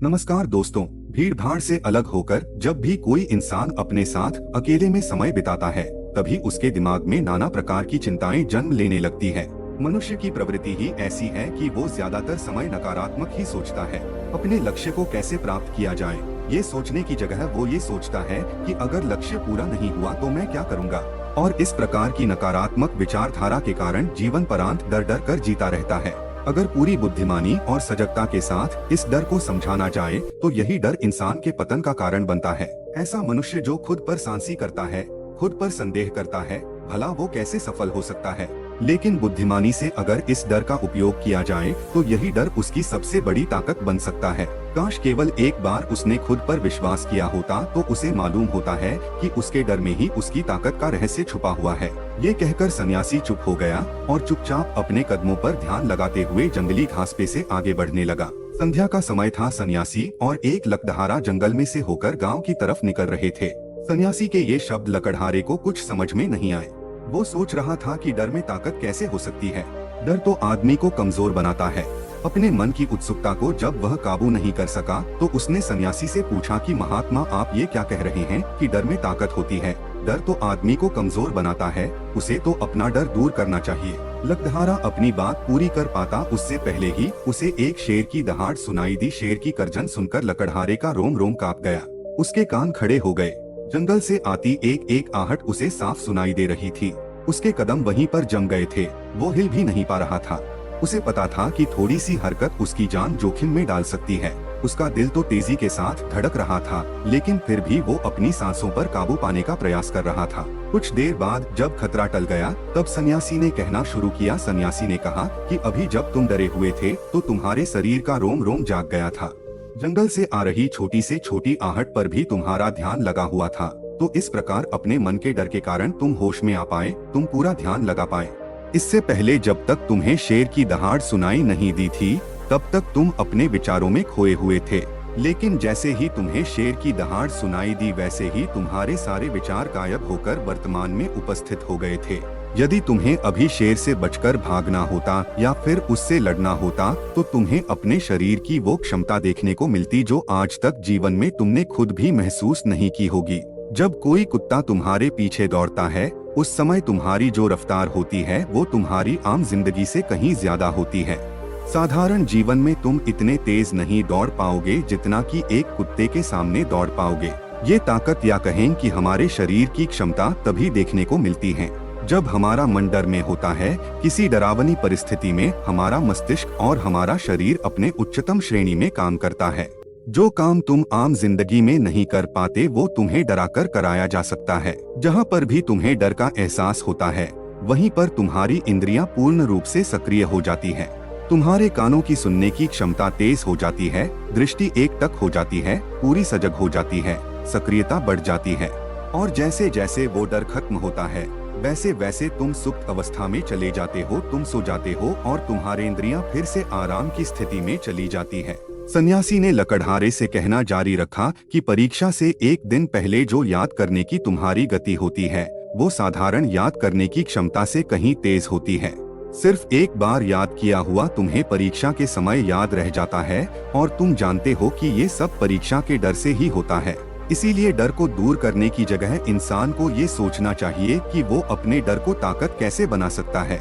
नमस्कार दोस्तों। भीड़ भाड़ से अलग होकर जब भी कोई इंसान अपने साथ अकेले में समय बिताता है, तभी उसके दिमाग में नाना प्रकार की चिंताएं जन्म लेने लगती है। मनुष्य की प्रवृत्ति ही ऐसी है कि वो ज्यादातर समय नकारात्मक ही सोचता है। अपने लक्ष्य को कैसे प्राप्त किया जाए, ये सोचने की जगह वो ये सोचता है कि अगर लक्ष्य पूरा नहीं हुआ तो मैं क्या करूँगा। और इस प्रकार की नकारात्मक विचारधारा के कारण जीवन परांत डर डर कर जीता रहता है। अगर पूरी बुद्धिमानी और सजगता के साथ इस डर को समझाना जाए तो यही डर इंसान के पतन का कारण बनता है। ऐसा मनुष्य जो खुद पर सांसी करता है, खुद पर संदेह करता है, भला वो कैसे सफल हो सकता है। लेकिन बुद्धिमानी से अगर इस डर का उपयोग किया जाए तो यही डर उसकी सबसे बड़ी ताकत बन सकता है। काश केवल एक बार उसने खुद पर विश्वास किया होता तो उसे मालूम होता है कि उसके डर में ही उसकी ताकत का रहस्य छुपा हुआ है। ये कहकर सन्यासी चुप हो गया और चुपचाप अपने कदमों पर ध्यान लगाते हुए जंगली घास पे से आगे बढ़ने लगा। संध्या का समय था। सन्यासी और एक लकड़हारा जंगल में से होकर गाँव की तरफ निकल रहे थे। सन्यासी के ये शब्द लकड़हारे को कुछ समझ में नहीं आए। वो सोच रहा था कि डर में ताकत कैसे हो सकती है। डर तो आदमी को कमजोर बनाता है। अपने मन की उत्सुकता को जब वह काबू नहीं कर सका तो उसने सन्यासी से पूछा कि महात्मा, आप ये क्या कह रहे हैं कि डर में ताकत होती है। डर तो आदमी को कमजोर बनाता है, उसे तो अपना डर दूर करना चाहिए। लकड़हारा अपनी बात पूरी कर पाता उससे पहले ही उसे एक शेर की दहाड़ सुनाई दी। शेर की गर्जन सुनकर लकड़हारे का रोम रोम कांप गया। उसके कान खड़े हो गए। जंगल से आती एक एक आहट उसे साफ सुनाई दे रही थी। उसके कदम वहीं पर जम गए थे। वो हिल भी नहीं पा रहा था। उसे पता था कि थोड़ी सी हरकत उसकी जान जोखिम में डाल सकती है। उसका दिल तो तेजी के साथ धड़क रहा था, लेकिन फिर भी वो अपनी सांसों पर काबू पाने का प्रयास कर रहा था। कुछ देर बाद जब खतरा टल गया तब सन्यासी ने कहना शुरू किया। सन्यासी ने कहा कि अभी जब तुम डरे हुए थे तो तुम्हारे शरीर का रोम रोम जाग गया था। जंगल से आ रही छोटी से छोटी आहट पर भी तुम्हारा ध्यान लगा हुआ था। तो इस प्रकार अपने मन के डर के कारण तुम होश में आ पाए, तुम पूरा ध्यान लगा पाए। इससे पहले जब तक तुम्हें शेर की दहाड़ सुनाई नहीं दी थी तब तक तुम अपने विचारों में खोए हुए थे। लेकिन जैसे ही तुम्हें शेर की दहाड़ सुनाई दी वैसे ही तुम्हारे सारे विचार गायब होकर वर्तमान में उपस्थित हो गए थे। यदि तुम्हें अभी शेर से बचकर भागना होता या फिर उससे लड़ना होता तो तुम्हें अपने शरीर की वो क्षमता देखने को मिलती जो आज तक जीवन में तुमने खुद भी महसूस नहीं की होगी। जब कोई कुत्ता तुम्हारे पीछे दौड़ता है उस समय तुम्हारी जो रफ्तार होती है वो तुम्हारी आम जिंदगी से कहीं ज्यादा होती है। साधारण जीवन में तुम इतने तेज नहीं दौड़ पाओगे जितना कि एक कुत्ते के सामने दौड़ पाओगे। ये ताकत या कहें कि हमारे शरीर की क्षमता तभी देखने को मिलती है जब हमारा मन डर में होता है। किसी डरावनी परिस्थिति में हमारा मस्तिष्क और हमारा शरीर अपने उच्चतम श्रेणी में काम करता है। जो काम तुम आम जिंदगी में नहीं कर पाते वो तुम्हें डराकर कराया जा सकता है। जहाँ पर भी तुम्हें डर का एहसास होता है वहीं पर तुम्हारी इंद्रियां पूर्ण रूप से सक्रिय हो जाती है। तुम्हारे कानों की सुनने की क्षमता तेज हो जाती है, दृष्टि एकटक हो जाती है, पूरी सजग हो जाती है, सक्रियता बढ़ जाती है। और जैसे जैसे वो डर खत्म होता है वैसे वैसे तुम सुप्त अवस्था में चले जाते हो, तुम सो जाते हो और तुम्हारे इंद्रियां फिर से आराम की स्थिति में चली जाती है। सन्यासी ने लकड़हारे से कहना जारी रखा कि परीक्षा से एक दिन पहले जो याद करने की तुम्हारी गति होती है वो साधारण याद करने की क्षमता से कहीं तेज होती है। सिर्फ एक बार याद किया हुआ तुम्हें परीक्षा के समय याद रह जाता है और तुम जानते हो कि ये सब परीक्षा के डर से ही होता है। इसीलिए डर को दूर करने की जगह इंसान को ये सोचना चाहिए कि वो अपने डर को ताकत कैसे बना सकता है।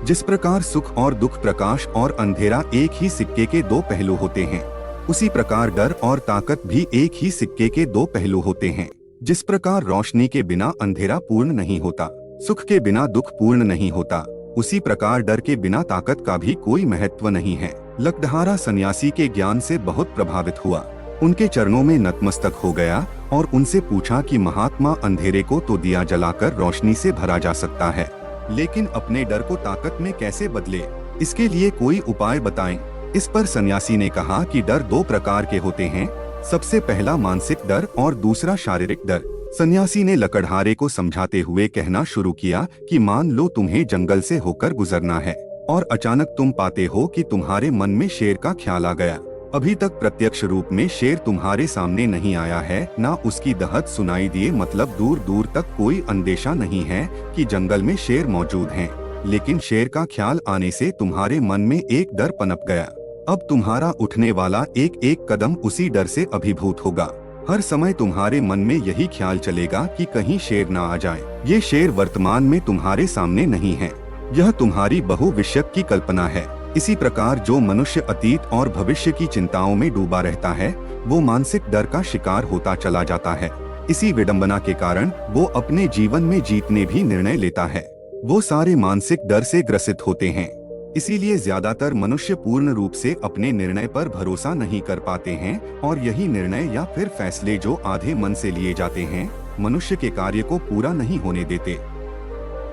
जिस प्रकार सुख और दुख, प्रकाश और अंधेरा एक ही सिक्के के दो पहलू होते हैं, उसी प्रकार डर और ताकत भी एक ही सिक्के के दो पहलू होते हैं। जिस प्रकार रोशनी के बिना अंधेरा पूर्ण नहीं होता, सुख के बिना दुख पूर्ण नहीं होता, उसी प्रकार डर के बिना ताकत का भी कोई महत्व नहीं है। लकड़हारा सन्यासी के ज्ञान से बहुत प्रभावित हुआ। उनके चरणों में नतमस्तक हो गया और उनसे पूछा कि महात्मा, अंधेरे को तो दिया जलाकर रोशनी से भरा जा सकता है, लेकिन अपने डर को ताकत में कैसे बदले, इसके लिए कोई उपाय बताएं। इस पर सन्यासी ने कहा कि डर दो प्रकार के होते हैं, सबसे पहला मानसिक डर और दूसरा शारीरिक डर। सन्यासी ने लकड़हारे को समझाते हुए कहना शुरू किया कि मान लो तुम्हें जंगल से होकर गुजरना है और अचानक तुम पाते हो कि तुम्हारे मन में शेर का ख्याल आ गया। अभी तक प्रत्यक्ष रूप में शेर तुम्हारे सामने नहीं आया है, ना उसकी दहक सुनाई दिए, मतलब दूर दूर तक कोई अंदेशा नहीं है कि जंगल में शेर मौजूद हैं। लेकिन शेर का ख्याल आने से तुम्हारे मन में एक डर पनप गया। अब तुम्हारा उठने वाला एक एक कदम उसी डर से अभिभूत होगा। हर समय तुम्हारे मन में यही ख्याल चलेगा कि कहीं शेर ना आ जाए। ये शेर वर्तमान में तुम्हारे सामने नहीं है, यह तुम्हारी बहुविष्यक की कल्पना है। इसी प्रकार जो मनुष्य अतीत और भविष्य की चिंताओं में डूबा रहता है, वो मानसिक डर का शिकार होता चला जाता है। इसी विडंबना के कारण वो अपने जीवन में जीतने भी निर्णय लेता है। वो सारे मानसिक डर से ग्रसित होते हैं। इसीलिए ज्यादातर मनुष्य पूर्ण रूप से अपने निर्णय पर भरोसा नहीं कर पाते हैं, और यही निर्णय या फिर फैसले जो आधे मन से लिए जाते हैं, मनुष्य के कार्य को पूरा नहीं होने देते।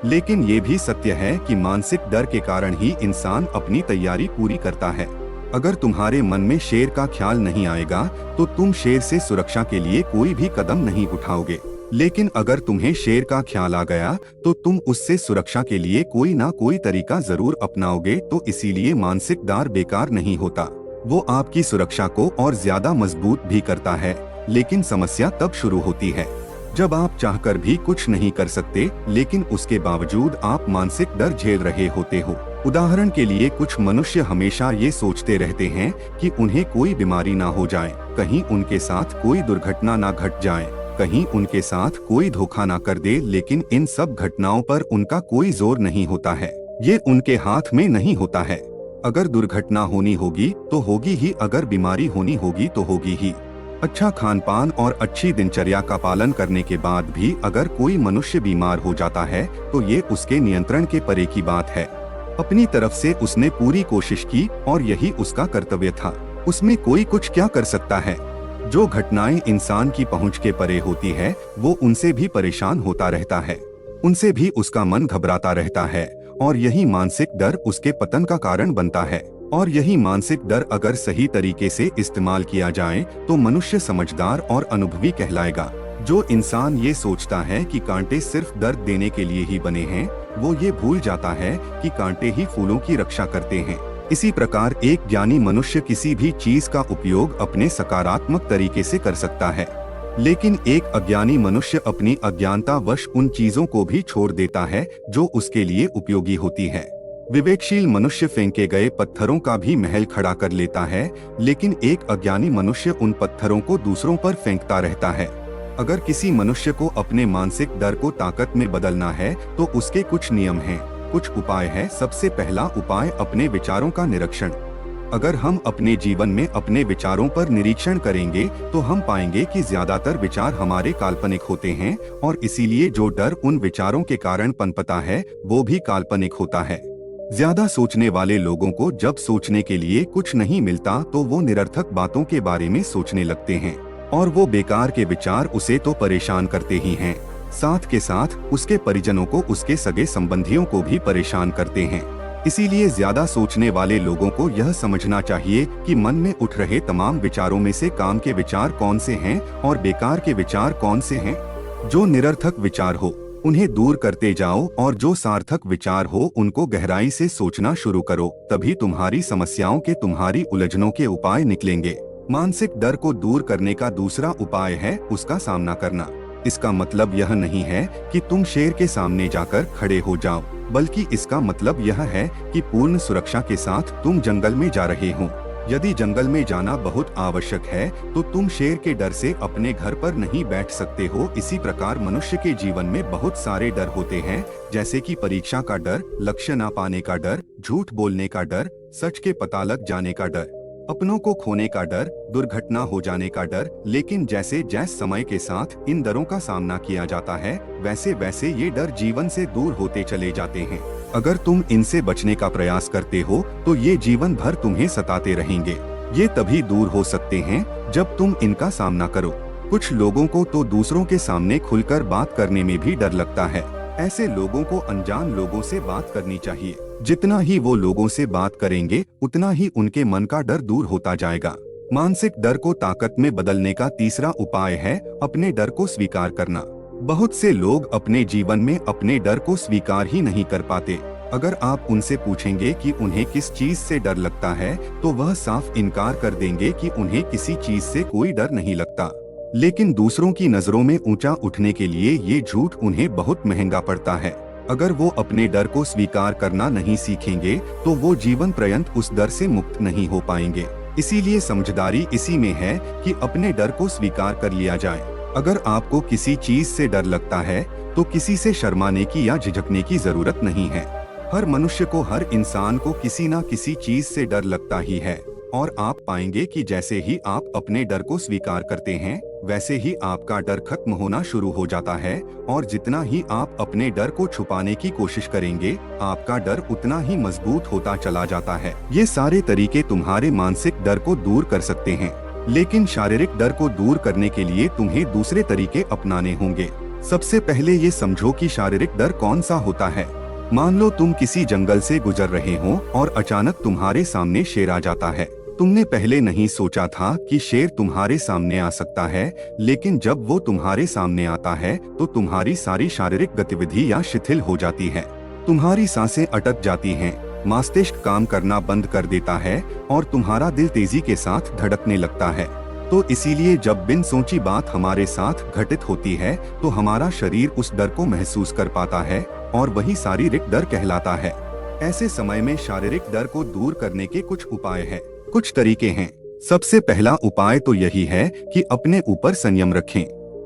लेकिन ये भी सत्य है कि मानसिक डर के कारण ही इंसान अपनी तैयारी पूरी करता है। अगर तुम्हारे मन में शेर का ख्याल नहीं आएगा तो तुम शेर से सुरक्षा के लिए कोई भी कदम नहीं उठाओगे। लेकिन अगर तुम्हें शेर का ख्याल आ गया तो तुम उससे सुरक्षा के लिए कोई ना कोई तरीका जरूर अपनाओगे। तो इसीलिए मानसिक डर बेकार नहीं होता, वो आपकी सुरक्षा को और ज्यादा मजबूत भी करता है। लेकिन समस्या तब शुरू होती है जब आप चाहकर भी कुछ नहीं कर सकते, लेकिन उसके बावजूद आप मानसिक डर झेल रहे होते हो। उदाहरण के लिए कुछ मनुष्य हमेशा ये सोचते रहते हैं कि उन्हें कोई बीमारी ना हो जाए, कहीं उनके साथ कोई दुर्घटना ना घट जाए, कहीं उनके साथ कोई धोखा ना कर दे। लेकिन इन सब घटनाओं पर उनका कोई जोर नहीं होता है, ये उनके हाथ में नहीं होता है। अगर दुर्घटना होनी होगी तो होगी ही, अगर बीमारी होनी होगी तो होगी ही। अच्छा खान पान और अच्छी दिनचर्या का पालन करने के बाद भी अगर कोई मनुष्य बीमार हो जाता है तो ये उसके नियंत्रण के परे की बात है। अपनी तरफ से उसने पूरी कोशिश की और यही उसका कर्तव्य था, उसमें कोई कुछ क्या कर सकता है। जो घटनाएं इंसान की पहुंच के परे होती है वो उनसे भी परेशान होता रहता है, उनसे भी उसका मन घबराता रहता है, और यही मानसिक डर उसके पतन का कारण बनता है। और यही मानसिक डर अगर सही तरीके से इस्तेमाल किया जाए तो मनुष्य समझदार और अनुभवी कहलाएगा। जो इंसान ये सोचता है कि कांटे सिर्फ दर्द देने के लिए ही बने हैं, वो ये भूल जाता है कि कांटे ही फूलों की रक्षा करते हैं। इसी प्रकार एक ज्ञानी मनुष्य किसी भी चीज का उपयोग अपने सकारात्मक तरीके से कर सकता है, लेकिन एक अज्ञानी मनुष्य अपनी अज्ञानतावश उन चीजों को भी छोड़ देता है जो उसके लिए उपयोगी होती है। विवेकशील मनुष्य फेंके गए पत्थरों का भी महल खड़ा कर लेता है, लेकिन एक अज्ञानी मनुष्य उन पत्थरों को दूसरों पर फेंकता रहता है। अगर किसी मनुष्य को अपने मानसिक डर को ताकत में बदलना है तो उसके कुछ नियम हैं, कुछ उपाय है। सबसे पहला उपाय अपने विचारों का निरीक्षण। अगर हम अपने जीवन में अपने विचारों पर निरीक्षण करेंगे तो हम पाएंगे कि ज्यादातर विचार हमारे काल्पनिक होते हैं, और इसीलिए जो डर उन विचारों के कारण पनपता है वो भी काल्पनिक होता है। ज्यादा सोचने वाले लोगों को जब सोचने के लिए कुछ नहीं मिलता तो वो निरर्थक बातों के बारे में सोचने लगते हैं, और वो बेकार के विचार उसे तो परेशान करते ही हैं, साथ के साथ उसके परिजनों को, उसके सगे संबंधियों को भी परेशान करते हैं। इसीलिए ज्यादा सोचने वाले लोगों को यह समझना चाहिए कि मन में उठ रहे तमाम विचारों में से काम के विचार कौन से हैं और बेकार के विचार कौन से हैं। जो निरर्थक विचार हो उन्हें दूर करते जाओ, और जो सार्थक विचार हो उनको गहराई से सोचना शुरू करो। तभी तुम्हारी समस्याओं के, तुम्हारी उलझनों के उपाय निकलेंगे। मानसिक डर को दूर करने का दूसरा उपाय है उसका सामना करना। इसका मतलब यह नहीं है कि तुम शेर के सामने जाकर खड़े हो जाओ, बल्कि इसका मतलब यह है कि पूर्ण सुरक्षा के साथ तुम जंगल में जा रहे हो। यदि जंगल में जाना बहुत आवश्यक है तो तुम शेर के डर से अपने घर पर नहीं बैठ सकते हो। इसी प्रकार मनुष्य के जीवन में बहुत सारे डर होते हैं, जैसे कि परीक्षा का डर, लक्ष्य ना पाने का डर, झूठ बोलने का डर, सच के पता लग जाने का डर, अपनों को खोने का डर, दुर्घटना हो जाने का डर। लेकिन जैसे जैसे समय के साथ इन डरों का सामना किया जाता है वैसे वैसे ये डर जीवन से दूर होते चले जाते हैं। अगर तुम इनसे बचने का प्रयास करते हो तो ये जीवन भर तुम्हें सताते रहेंगे। ये तभी दूर हो सकते हैं जब तुम इनका सामना करो। कुछ लोगों को तो दूसरों के सामने खुलकर बात करने में भी डर लगता है। ऐसे लोगों को अनजान लोगों से बात करनी चाहिए। जितना ही वो लोगों से बात करेंगे उतना ही उनके मन का डर दूर होता जाएगा। मानसिक डर को ताकत में बदलने का तीसरा उपाय है अपने डर को स्वीकार करना। बहुत से लोग अपने जीवन में अपने डर को स्वीकार ही नहीं कर पाते। अगर आप उनसे पूछेंगे कि उन्हें किस चीज से डर लगता है तो वह साफ इनकार कर देंगे कि उन्हें किसी चीज से कोई डर नहीं लगता। लेकिन दूसरों की नजरों में ऊंचा उठने के लिए ये झूठ उन्हें बहुत महंगा पड़ता है। अगर वो अपने डर को स्वीकार करना नहीं सीखेंगे तो वो जीवन पर्यंत उस डर से मुक्त नहीं हो पाएंगे। इसीलिए समझदारी इसी में है कि अपने डर को स्वीकार कर लिया जाए। अगर आपको किसी चीज से डर लगता है तो किसी से शर्माने की या झिझकने की जरूरत नहीं है। हर मनुष्य को, हर इंसान को किसी न किसी चीज से डर लगता ही है, और आप पाएंगे कि जैसे ही आप अपने डर को स्वीकार करते हैं वैसे ही आपका डर खत्म होना शुरू हो जाता है, और जितना ही आप अपने डर को छुपाने की कोशिश करेंगे आपका डर उतना ही मजबूत होता चला जाता है। ये सारे तरीके तुम्हारे मानसिक डर को दूर कर सकते हैं, लेकिन शारीरिक डर को दूर करने के लिए तुम्हें दूसरे तरीके अपनाने होंगे। सबसे पहले ये समझो कि शारीरिक डर कौन सा होता है। मान लो तुम किसी जंगल से गुजर रहे हो और अचानक तुम्हारे सामने शेर आ जाता है। तुमने पहले नहीं सोचा था कि शेर तुम्हारे सामने आ सकता है, लेकिन जब वो तुम्हारे सामने आता है तो तुम्हारी सारी शारीरिक गतिविधि या शिथिल हो जाती है। तुम्हारी सांसें अटक जाती हैं, मस्तिष्क काम करना बंद कर देता है और तुम्हारा दिल तेजी के साथ धड़कने लगता है। तो इसीलिए जब बिन सोची बात हमारे साथ घटित होती है तो हमारा शरीर उस डर को महसूस कर पाता है और वही शारीरिक डर कहलाता है। ऐसे समय में शारीरिक डर को दूर करने के कुछ उपाय हैं, कुछ तरीके हैं। सबसे पहला उपाय तो यही है कि अपने ऊपर संयम रखें।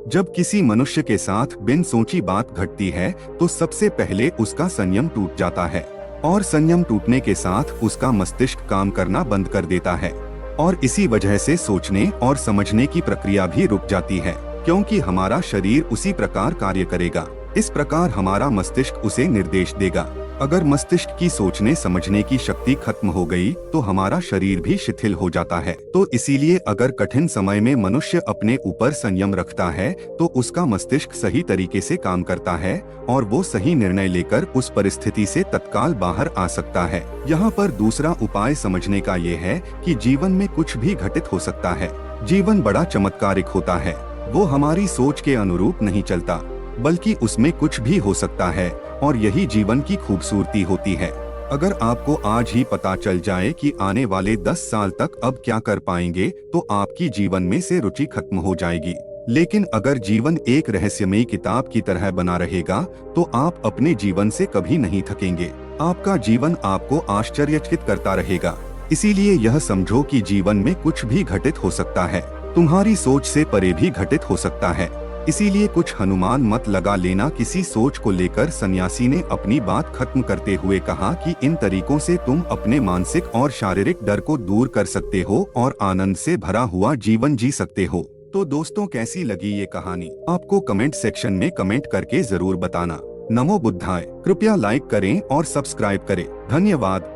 जब किसी मनुष्य के साथ बिन सोची बात घटती है तो सबसे पहले उसका संयम टूट जाता है, और संयम टूटने के साथ उसका मस्तिष्क काम करना बंद कर देता है, और इसी वजह से सोचने और समझने की प्रक्रिया भी रुक जाती है, क्योंकि हमारा शरीर उसी प्रकार कार्य करेगा। इस प्रकार हमारा मस्तिष्क उसे निर्देश देगा। अगर मस्तिष्क की सोचने समझने की शक्ति खत्म हो गई तो हमारा शरीर भी शिथिल हो जाता है। तो इसीलिए अगर कठिन समय में मनुष्य अपने ऊपर संयम रखता है तो उसका मस्तिष्क सही तरीके से काम करता है और वो सही निर्णय लेकर उस परिस्थिति से तत्काल बाहर आ सकता है। यहाँ पर दूसरा उपाय समझने का ये है कि जीवन में कुछ भी घटित हो सकता है। जीवन बड़ा चमत्कारिक होता है, वो हमारी सोच के अनुरूप नहीं चलता, बल्कि उसमें कुछ भी हो सकता है, और यही जीवन की खूबसूरती होती है। अगर आपको आज ही पता चल जाए कि आने वाले 10 साल तक अब क्या कर पाएंगे तो आपकी जीवन में से रुचि खत्म हो जाएगी। लेकिन अगर जीवन एक रहस्यमयी किताब की तरह बना रहेगा तो आप अपने जीवन से कभी नहीं थकेंगे। आपका जीवन आपको आश्चर्यचकित करता रहेगा। इसीलिए यह समझो कि जीवन में कुछ भी घटित हो सकता है, तुम्हारी सोच से परे भी घटित हो सकता है। इसीलिए कुछ अनुमान मत लगा लेना। किसी सोच को लेकर सन्यासी ने अपनी बात खत्म करते हुए कहा कि इन तरीकों से तुम अपने मानसिक और शारीरिक डर को दूर कर सकते हो और आनंद से भरा हुआ जीवन जी सकते हो। तो दोस्तों, कैसी लगी ये कहानी? आपको कमेंट सेक्शन में कमेंट करके जरूर बताना। नमो बुद्धाय। कृपया लाइक करें और सब्सक्राइब करें। धन्यवाद।